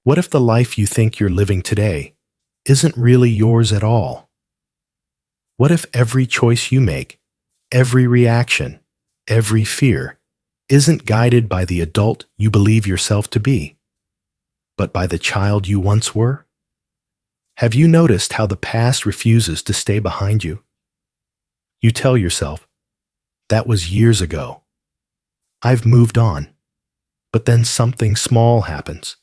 What if the life you think you're living today isn't really yours at all? What if every choice you make, every reaction, every fear, isn't guided by the adult you believe yourself to be, but by the child you once were? Have you noticed how the past refuses to stay behind you? You tell yourself, that was years ago. I've moved on. But then something small happens.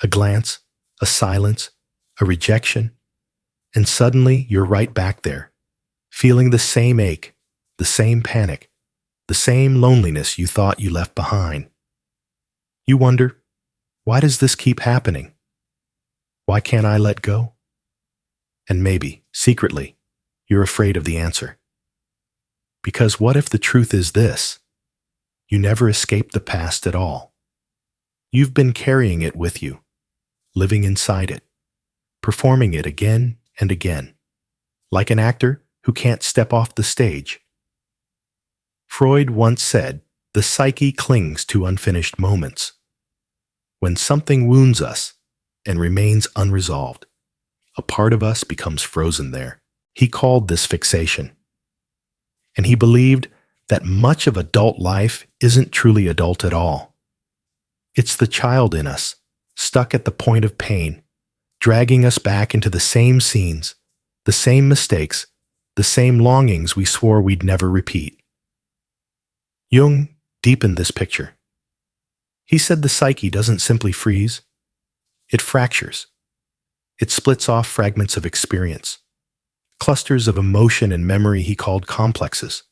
A glance, a silence, a rejection, and suddenly you're right back there, feeling the same ache, the same panic, the same loneliness you thought you left behind. You wonder, why does this keep happening? Why can't I let go? And maybe, secretly, you're afraid of the answer. Because what if the truth is this? You never escaped the past at all. You've been carrying it with you, living inside it, performing it again and again, like an actor who can't step off the stage. Freud once said, the psyche clings to unfinished moments. When something wounds us and remains unresolved, a part of us becomes frozen there. He called this fixation. And he believed that much of adult life isn't truly adult at all. It's the child in us, stuck at the point of pain, dragging us back into the same scenes, the same mistakes, the same longings we swore we'd never repeat. Jung deepened this picture. He said the psyche doesn't simply freeze, it fractures. It splits off fragments of experience, clusters of emotion and memory he called complexes.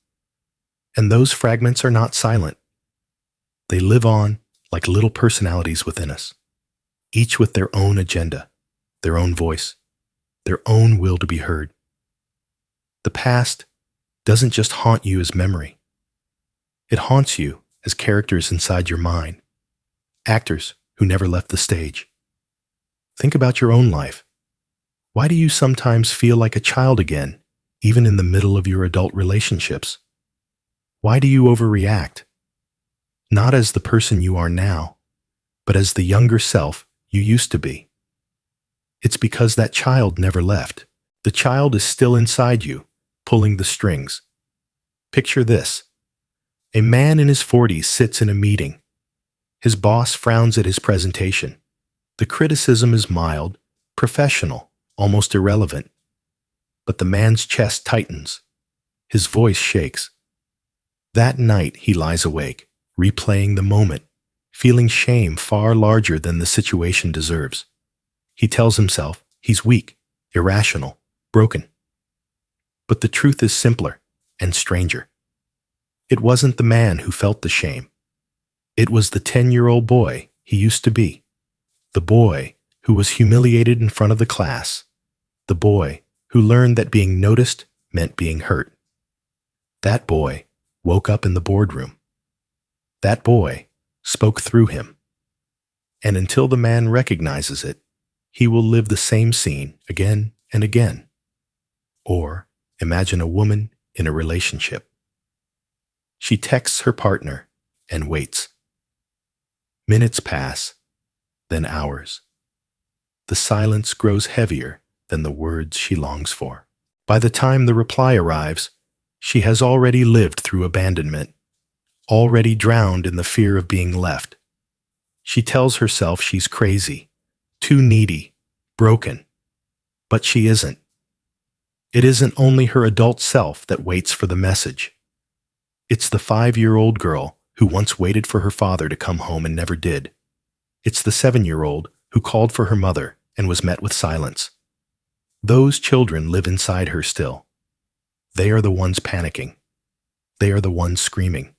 And those fragments are not silent. They live on like little personalities within us, each with their own agenda, their own voice, their own will to be heard. The past doesn't just haunt you as memory. It haunts you as characters inside your mind, actors who never left the stage. Think about your own life. Why do you sometimes feel like a child again, even in the middle of your adult relationships? Why do you overreact? Not as the person you are now, but as the younger self you used to be. It's because that child never left. The child is still inside you, pulling the strings. Picture this. A man in his 40s sits in a meeting. His boss frowns at his presentation. The criticism is mild, professional, almost irrelevant. But the man's chest tightens. His voice shakes. That night he lies awake, replaying the moment, feeling shame far larger than the situation deserves. He tells himself he's weak, irrational, broken. But the truth is simpler and stranger. It wasn't the man who felt the shame. It was the 10-year-old boy he used to be. The boy who was humiliated in front of the class. The boy who learned that being noticed meant being hurt. That boy woke up in the boardroom. That boy spoke through him. And until the man recognizes it, he will live the same scene again and again. Or imagine a woman in a relationship. She texts her partner and waits. Minutes pass, then hours. The silence grows heavier than the words she longs for. By the time the reply arrives, she has already lived through abandonment, already drowned in the fear of being left. She tells herself she's crazy, too needy, broken. But she isn't. It isn't only her adult self that waits for the message. It's the 5-year-old girl who once waited for her father to come home and never did. It's the 7-year-old who called for her mother and was met with silence. Those children live inside her still. They are the ones panicking. They are the ones screaming.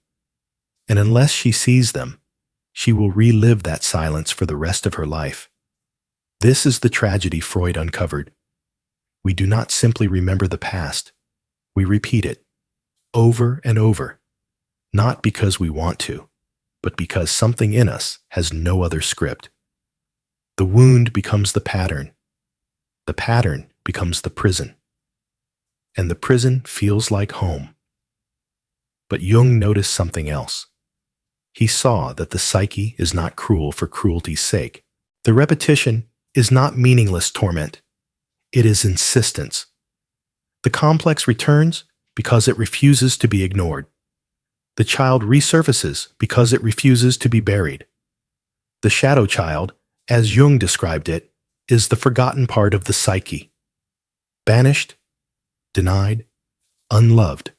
And unless she sees them, she will relive that silence for the rest of her life. This is the tragedy Freud uncovered. We do not simply remember the past. We repeat it, over and over, not because we want to, but because something in us has no other script. The wound becomes the pattern. The pattern becomes the prison. And the prison feels like home. But Jung noticed something else. He saw that the psyche is not cruel for cruelty's sake. The repetition is not meaningless torment. It is insistence. The complex returns because it refuses to be ignored. The child resurfaces because it refuses to be buried. The shadow child, as Jung described it, is the forgotten part of the psyche. Banished, denied, unloved.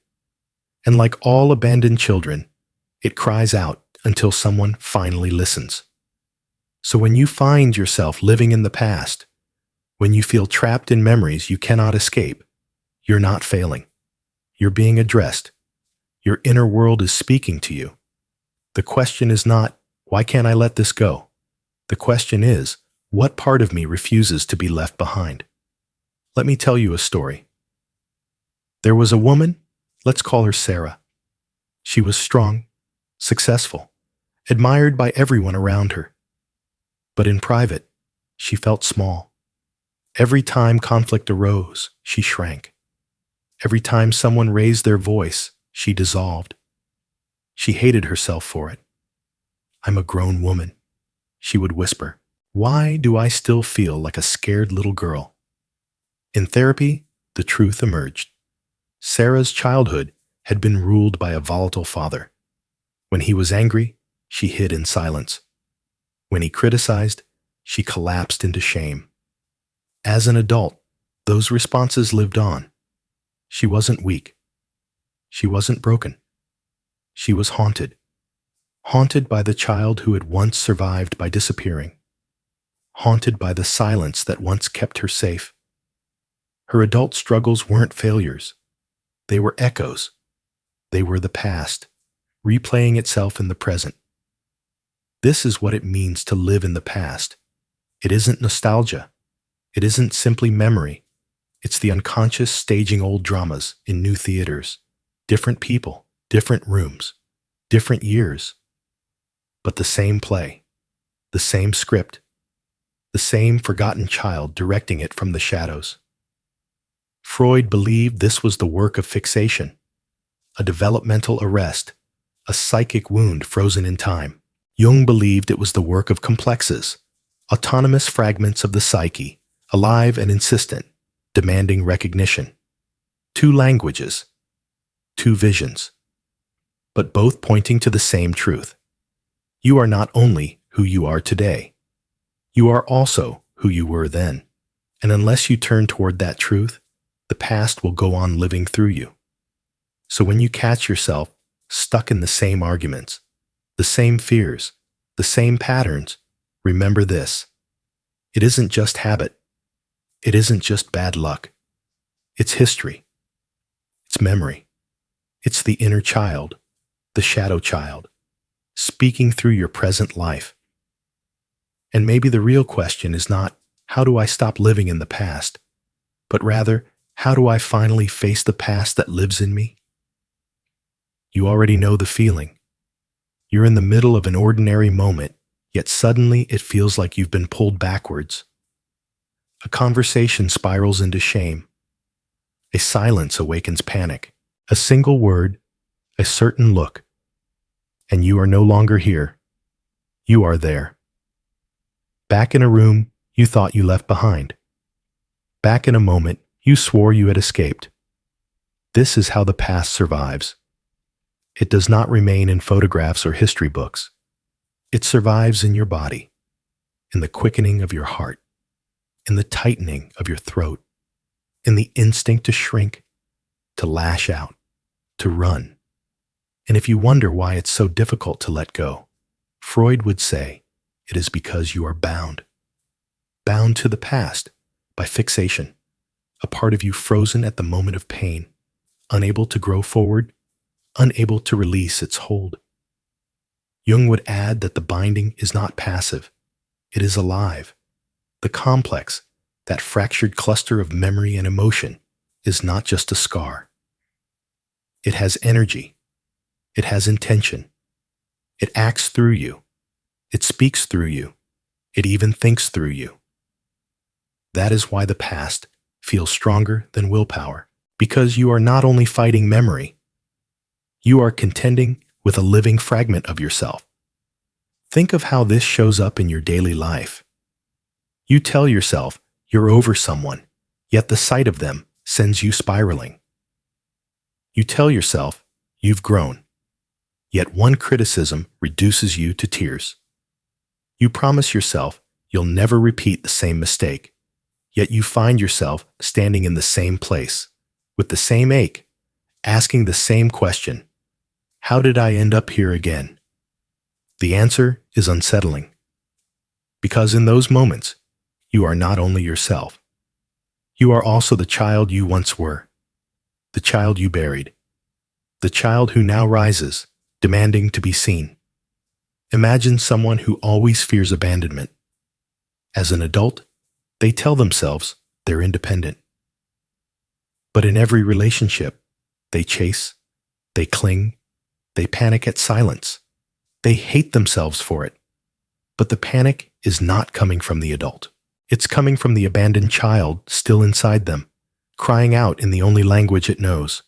And like all abandoned children, it cries out until someone finally listens. So when you find yourself living in the past, when you feel trapped in memories you cannot escape, you're not failing. You're being addressed. Your inner world is speaking to you. The question is not, why can't I let this go? The question is, what part of me refuses to be left behind? Let me tell you a story. There was a woman, let's call her Sarah. She was strong, successful, admired by everyone around her. But in private, she felt small. Every time conflict arose, she shrank. Every time someone raised their voice, she dissolved. She hated herself for it. "I'm a grown woman," she would whisper. "Why do I still feel like a scared little girl?" In therapy, the truth emerged. Sarah's childhood had been ruled by a volatile father. When he was angry, she hid in silence. When he criticized, she collapsed into shame. As an adult, those responses lived on. She wasn't weak. She wasn't broken. She was haunted. Haunted by the child who had once survived by disappearing. Haunted by the silence that once kept her safe. Her adult struggles weren't failures. They were echoes. They were the past, replaying itself in the present. This is what it means to live in the past. It isn't nostalgia. It isn't simply memory. It's the unconscious staging old dramas in new theaters. Different people, different rooms, different years. But the same play, the same script, the same forgotten child directing it from the shadows. Freud believed this was the work of fixation, a developmental arrest, a psychic wound frozen in time. Jung believed it was the work of complexes, autonomous fragments of the psyche, alive and insistent, demanding recognition. Two languages, two visions, but both pointing to the same truth. You are not only who you are today, you are also who you were then. And unless you turn toward that truth, the past will go on living through you. So when you catch yourself stuck in the same arguments, the same fears, the same patterns, remember this. It isn't just habit. It isn't just bad luck. It's history. It's memory. It's the inner child, the shadow child, speaking through your present life. And maybe the real question is not, how do I stop living in the past? But rather, how do I finally face the past that lives in me? You already know the feeling. You're in the middle of an ordinary moment, yet suddenly it feels like you've been pulled backwards. A conversation spirals into shame. A silence awakens panic. A single word, a certain look, and you are no longer here. You are there. Back in a room you thought you left behind. Back in a moment you swore you had escaped. This is how the past survives. It does not remain in photographs or history books. It survives in your body, in the quickening of your heart, in the tightening of your throat, in the instinct to shrink, to lash out, to run. And if you wonder why it's so difficult to let go, Freud would say it is because you are bound. Bound to the past by fixation, a part of you frozen at the moment of pain, unable to grow forward, unable to release its hold. Jung would add that the binding is not passive, it is alive. The complex, that fractured cluster of memory and emotion, is not just a scar. It has energy. It has intention. It acts through you. It speaks through you. It even thinks through you. That is why the past feels stronger than willpower, because you are not only fighting memory, you are contending with a living fragment of yourself. Think of how this shows up in your daily life. You tell yourself you're over someone, yet the sight of them sends you spiraling. You tell yourself you've grown, yet one criticism reduces you to tears. You promise yourself you'll never repeat the same mistake, yet you find yourself standing in the same place, with the same ache, asking the same question: how did I end up here again? The answer is unsettling, because in those moments, you are not only yourself, you are also the child you once were, the child you buried, the child who now rises, demanding to be seen. Imagine someone who always fears abandonment. As an adult, they tell themselves they're independent. But in every relationship, they chase, they cling, they panic at silence. They hate themselves for it. But the panic is not coming from the adult. It's coming from the abandoned child still inside them, crying out in the only language it knows.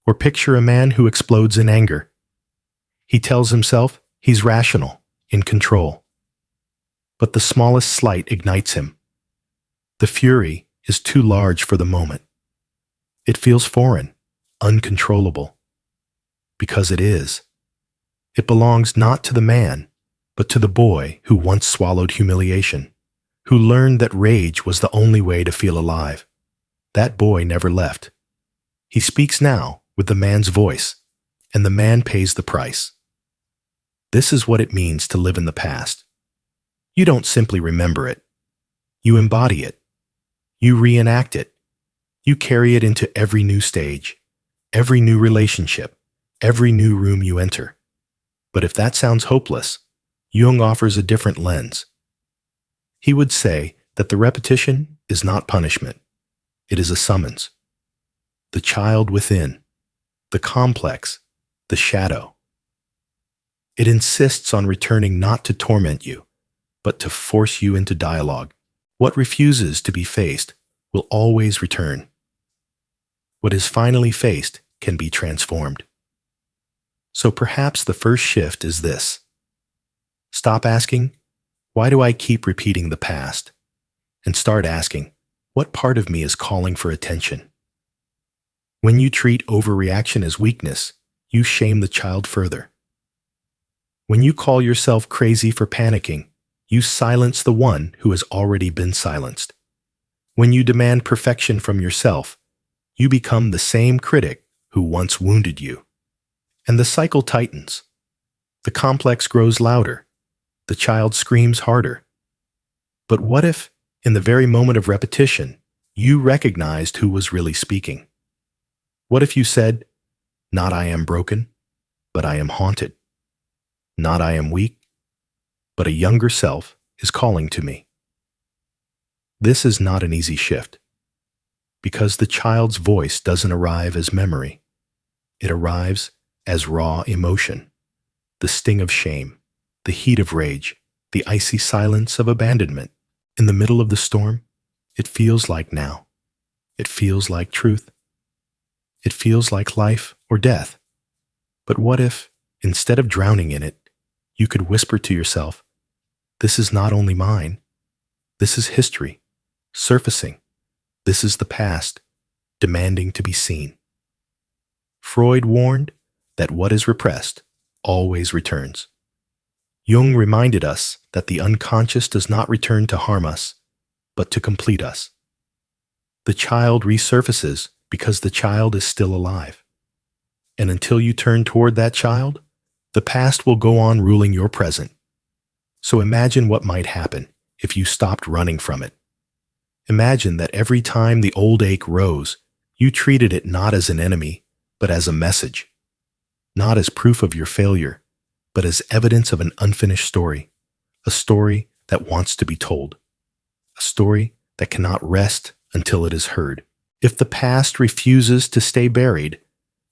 Or picture a man who explodes in anger. He tells himself he's rational, in control. But the smallest slight ignites him. The fury is too large for the moment. It feels foreign, uncontrollable. Because it is. It belongs not to the man, but to the boy who once swallowed humiliation, who learned that rage was the only way to feel alive. That boy never left. He speaks now with the man's voice, and the man pays the price. This is what it means to live in the past. You don't simply remember it. You embody it. You reenact it. You carry it into every new stage, every new relationship, every new room you enter. But if that sounds hopeless, Jung offers a different lens. He would say that the repetition is not punishment. It is a summons. The child within, the complex, the shadow. It insists on returning not to torment you, but to force you into dialogue. What refuses to be faced will always return. What is finally faced can be transformed. So perhaps the first shift is this. Stop asking, why do I keep repeating the past? And start asking, what part of me is calling for attention? When you treat overreaction as weakness, you shame the child further. When you call yourself crazy for panicking, you silence the one who has already been silenced. When you demand perfection from yourself, you become the same critic who once wounded you. And the cycle tightens. The complex grows louder. The child screams harder. But what if, in the very moment of repetition, you recognized who was really speaking? What if you said, not I am broken, but I am haunted. Not I am weak, but a younger self is calling to me. This is not an easy shift, because the child's voice doesn't arrive as memory. It arrives as raw emotion, the sting of shame, the heat of rage, the icy silence of abandonment. In the middle of the storm, it feels like now. It feels like truth. It feels like life or death. But what if, instead of drowning in it, you could whisper to yourself, this is not only mine. This is history, surfacing. This is the past, demanding to be seen. Freud warned that what is repressed always returns. Jung reminded us that the unconscious does not return to harm us, but to complete us. The child resurfaces because the child is still alive. And until you turn toward that child, the past will go on ruling your present. So imagine what might happen if you stopped running from it. Imagine that every time the old ache rose, you treated it not as an enemy, but as a message. Not as proof of your failure, but as evidence of an unfinished story, a story that wants to be told, a story that cannot rest until it is heard. If the past refuses to stay buried,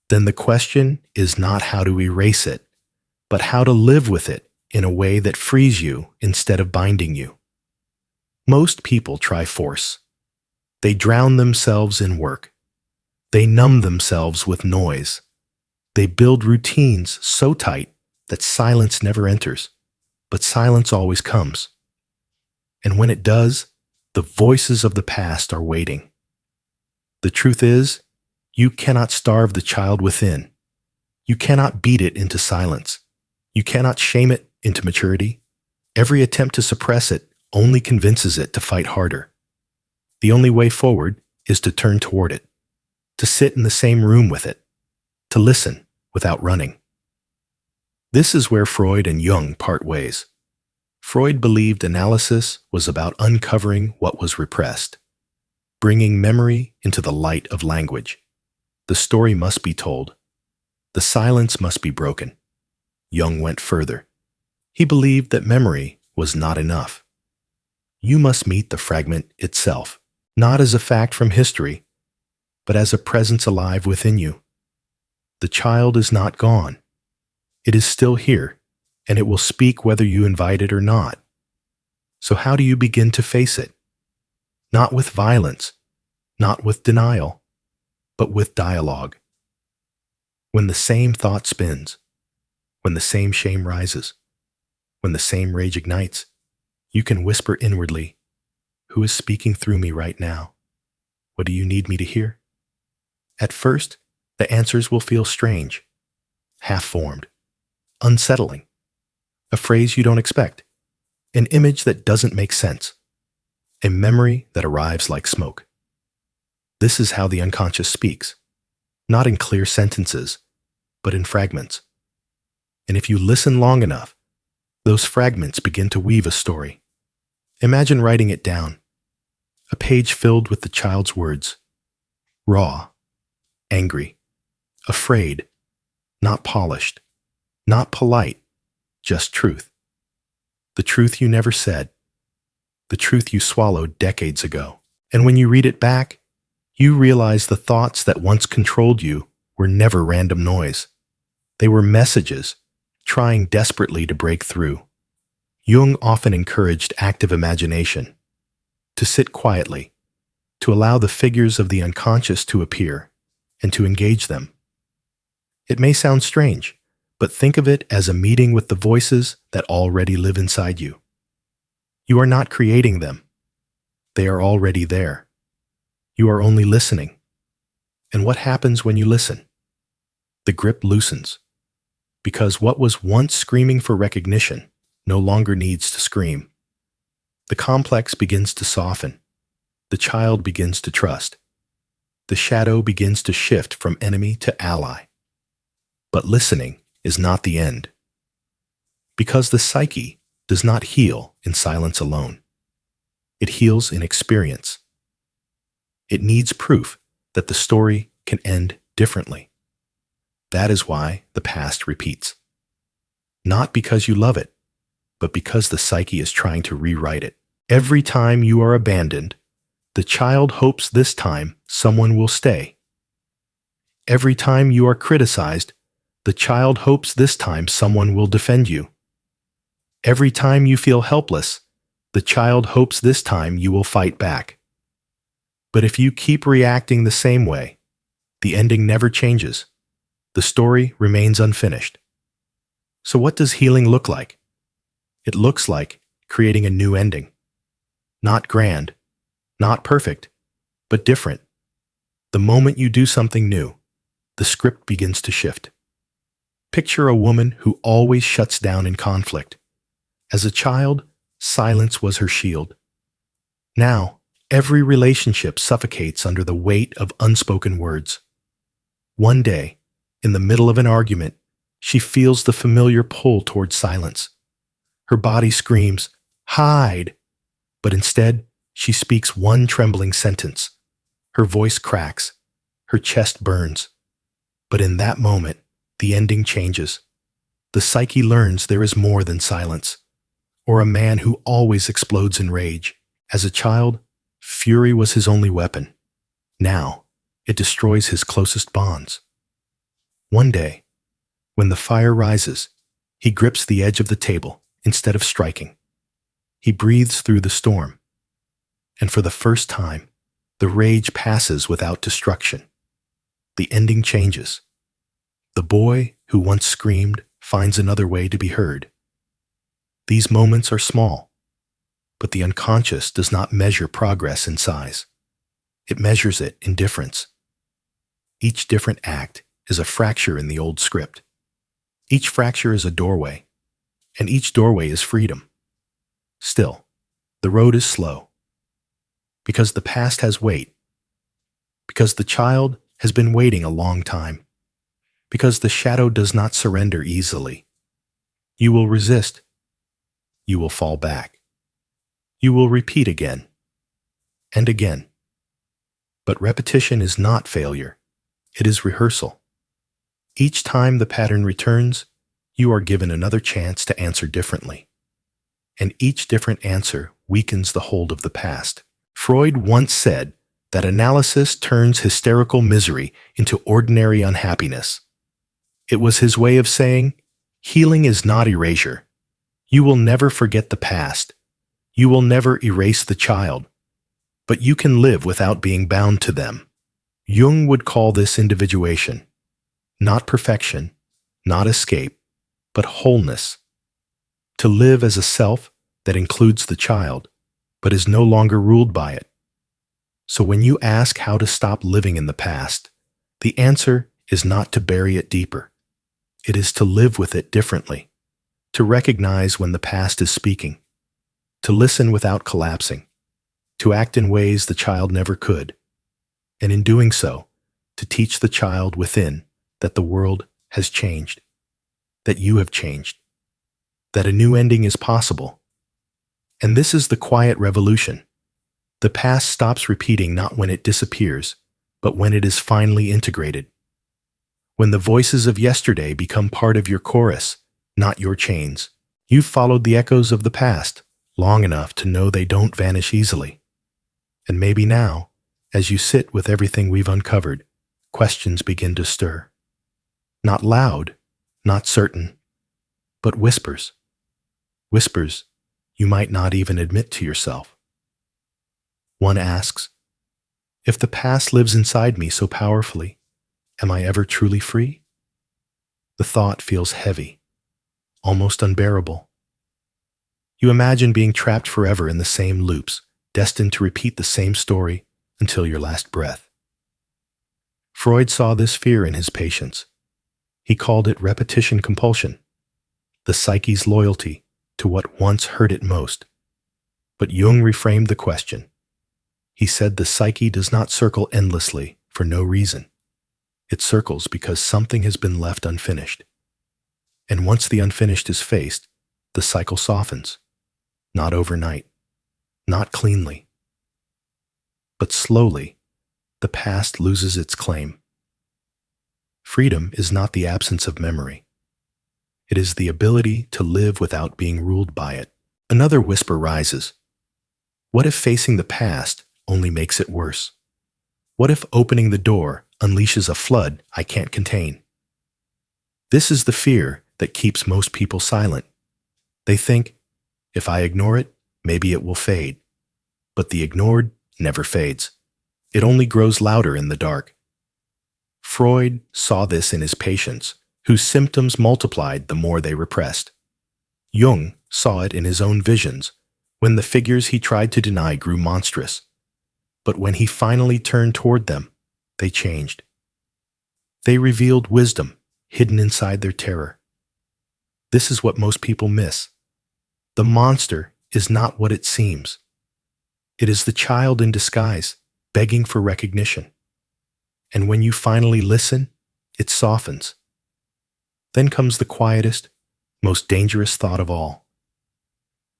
then the question is not how to erase it, but how to live with it in a way that frees you instead of binding you. Most people try force. They drown themselves in work. They numb themselves with noise. They build routines so tight that silence never enters, but silence always comes. And when it does, the voices of the past are waiting. The truth is, you cannot starve the child within. You cannot beat it into silence. You cannot shame it into maturity. Every attempt to suppress it only convinces it to fight harder. The only way forward is to turn toward it, to sit in the same room with it, to listen without running. This is where Freud and Jung part ways. Freud believed analysis was about uncovering what was repressed, bringing memory into the light of language. The story must be told. The silence must be broken. Jung went further. He believed that memory was not enough. You must meet the fragment itself, not as a fact from history, but as a presence alive within you. The child is not gone. It is still here, and it will speak whether you invite it or not. So how do you begin to face it? Not with violence, not with denial, but with dialogue. When the same thought spins, when the same shame rises, when the same rage ignites, you can whisper inwardly, "Who is speaking through me right now? What do you need me to hear?" At first, the answers will feel strange, half-formed, unsettling, a phrase you don't expect, an image that doesn't make sense, a memory that arrives like smoke. This is how the unconscious speaks, not in clear sentences, but in fragments. And if you listen long enough, those fragments begin to weave a story. Imagine writing it down, a page filled with the child's words, raw, angry, afraid, not polished, not polite, just truth. The truth you never said, the truth you swallowed decades ago. And when you read it back, you realize the thoughts that once controlled you were never random noise. They were messages, trying desperately to break through. Jung often encouraged active imagination, to sit quietly, to allow the figures of the unconscious to appear, and to engage them. It may sound strange, but think of it as a meeting with the voices that already live inside you. You are not creating them. They are already there. You are only listening. And what happens when you listen? The grip loosens, because what was once screaming for recognition no longer needs to scream. The complex begins to soften. The child begins to trust. The shadow begins to shift from enemy to ally. But listening is not the end, because the psyche does not heal in silence alone. It heals in experience. It needs proof that the story can end differently. That is why the past repeats. Not because you love it, but because the psyche is trying to rewrite it. Every time you are abandoned, the child hopes this time someone will stay. Every time you are criticized, the child hopes this time someone will defend you. Every time you feel helpless, the child hopes this time you will fight back. But if you keep reacting the same way, the ending never changes. The story remains unfinished. So what does healing look like? It looks like creating a new ending. Not grand, not perfect, but different. The moment you do something new, the script begins to shift. Picture a woman who always shuts down in conflict. As a child, silence was her shield. Now, every relationship suffocates under the weight of unspoken words. One day, in the middle of an argument, she feels the familiar pull toward silence. Her body screams, "Hide!" But instead, she speaks one trembling sentence. Her voice cracks. Her chest burns. But in that moment, the ending changes. The psyche learns there is more than silence, or a man who always explodes in rage. As a child, fury was his only weapon. Now, it destroys his closest bonds. One day, when the fire rises, he grips the edge of the table instead of striking. He breathes through the storm. And for the first time, the rage passes without destruction. The ending changes. The boy who once screamed finds another way to be heard. These moments are small, But the unconscious does not measure progress in size. It measures it in difference. Each different act is a fracture in the old script. Each fracture is a doorway, and each doorway is freedom. Still, the road is slow, because the past has weight, because the child has been waiting a long time, because the shadow does not surrender easily. You will resist. You will fall back. You will repeat again and again. But repetition is not failure. It is rehearsal. Each time the pattern returns, you are given another chance to answer differently. And each different answer weakens the hold of the past. Freud once said that analysis turns hysterical misery into ordinary unhappiness. It was his way of saying, healing is not erasure. You will never forget the past. You will never erase the child. But you can live without being bound to them. Jung would call this individuation. Not perfection, not escape, but wholeness. To live as a self that includes the child, but is no longer ruled by it. So when you ask how to stop living in the past, the answer is not to bury it deeper. It is to live with it differently, to recognize when the past is speaking, to listen without collapsing, to act in ways the child never could, and in doing so, to teach the child within that the world has changed, that you have changed, that a new ending is possible. And this is the quiet revolution. The past stops repeating not when it disappears, but when it is finally integrated. When the voices of yesterday become part of your chorus, not your chains. You've followed the echoes of the past long enough to know they don't vanish easily. And maybe now, as you sit with everything we've uncovered, questions begin to stir. Not loud, not certain, but whispers. Whispers you might not even admit to yourself. One asks, if the past lives inside me so powerfully, am I ever truly free? The thought feels heavy, almost unbearable. You imagine being trapped forever in the same loops, destined to repeat the same story until your last breath. Freud saw this fear in his patients. He called it repetition compulsion, the psyche's loyalty to what once hurt it most. But Jung reframed the question. He said the psyche does not circle endlessly for no reason. It circles because something has been left unfinished. And once the unfinished is faced, the cycle softens. Not overnight, not cleanly. But slowly, the past loses its claim. Freedom is not the absence of memory. It is the ability to live without being ruled by it. Another whisper rises. What if facing the past only makes it worse? What if opening the door unleashes a flood I can't contain? This is the fear that keeps most people silent. They think, if I ignore it, maybe it will fade. But the ignored never fades. It only grows louder in the dark. Freud saw this in his patients, whose symptoms multiplied the more they repressed. Jung saw it in his own visions, when the figures he tried to deny grew monstrous. But when he finally turned toward them, they changed. They revealed wisdom hidden inside their terror. This is what most people miss. The monster is not what it seems. It is the child in disguise, begging for recognition. And when you finally listen, it softens. Then comes the quietest, most dangerous thought of all.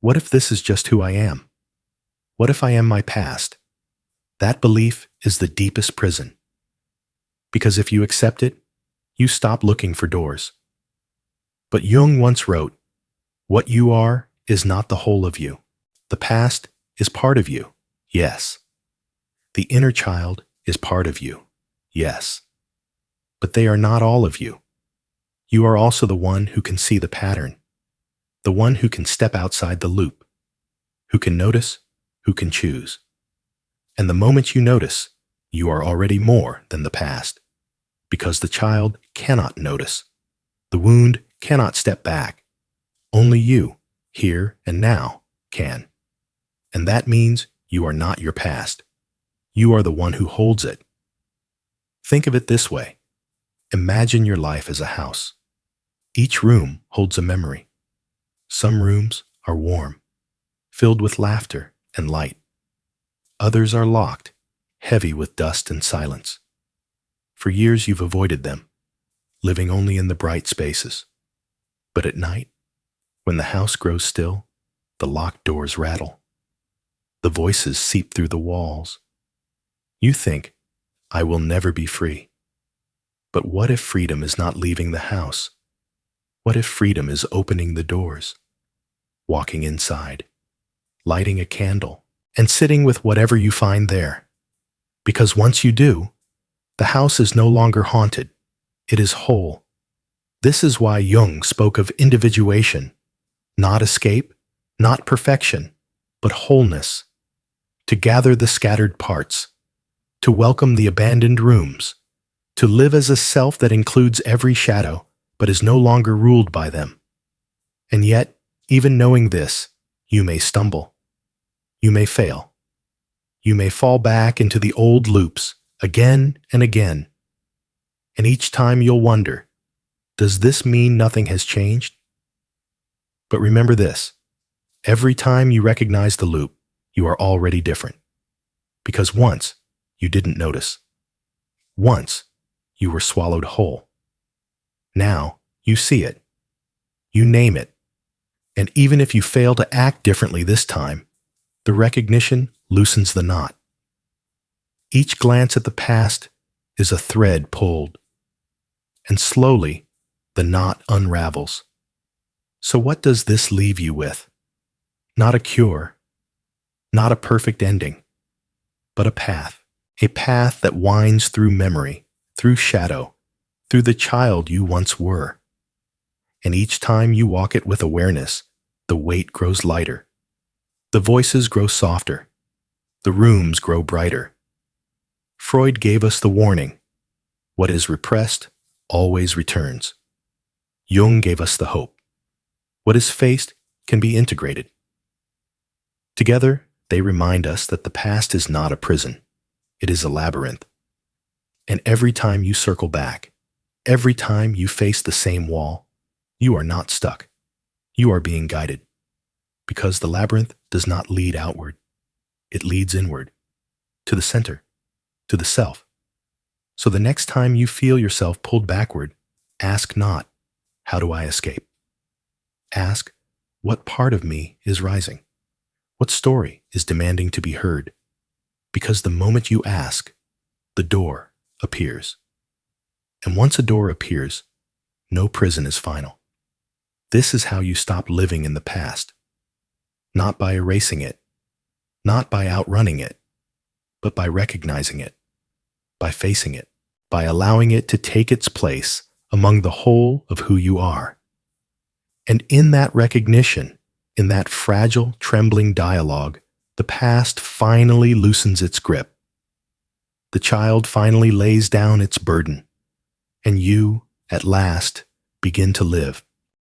What if this is just who I am? What if I am my past? That belief is the deepest prison. Because if you accept it, you stop looking for doors. But Jung once wrote, what you are is not the whole of you. The past is part of you, yes. The inner child is part of you, yes. But they are not all of you. You are also the one who can see the pattern, the one who can step outside the loop, who can notice, who can choose. And the moment you notice, you are already more than the past, because the child cannot notice. The wound cannot step back. Only you, here and now, can. And that means you are not your past. You are the one who holds it. Think of it this way. Imagine your life as a house. Each room holds a memory. Some rooms are warm, filled with laughter and light. Others are locked, heavy with dust and silence. For years you've avoided them, living only in the bright spaces. But at night, when the house grows still, the locked doors rattle. The voices seep through the walls. You think, I will never be free. But what if freedom is not leaving the house? What if freedom is opening the doors, walking inside, lighting a candle, and sitting with whatever you find there? Because once you do, the house is no longer haunted. It is whole. This is why Jung spoke of individuation, not escape, not perfection, but wholeness. To gather the scattered parts, to welcome the abandoned rooms, to live as a self that includes every shadow, but is no longer ruled by them. And yet, even knowing this, you may stumble. You may fail. You may fall back into the old loops again and again. And each time you'll wonder, does this mean nothing has changed? But remember this, every time you recognize the loop, you are already different. Because once, you didn't notice. Once, you were swallowed whole. Now, you see it. You name it. And even if you fail to act differently this time, the recognition loosens the knot. Each glance at the past is a thread pulled. And slowly, the knot unravels. So what does this leave you with? Not a cure, not a perfect ending, but a path that winds through memory, through shadow, through the child you once were. And each time you walk it with awareness, the weight grows lighter. The voices grow softer. The rooms grow brighter. Freud gave us the warning, what is repressed always returns. Jung gave us the hope, what is faced can be integrated. Together, they remind us that the past is not a prison, it is a labyrinth. And every time you circle back, every time you face the same wall, you are not stuck. You are being guided. Because the labyrinth does not lead outward. It leads inward, to the center, to the self. So the next time you feel yourself pulled backward, ask not, how do I escape? Ask, what part of me is rising? What story is demanding to be heard? Because the moment you ask, the door appears. And once a door appears, no prison is final. This is how you stop living in the past. Not by erasing it, not by outrunning it, but by recognizing it, by facing it, by allowing it to take its place among the whole of who you are. And in that recognition, in that fragile, trembling dialogue, the past finally loosens its grip. The child finally lays down its burden, and you, at last, begin to live.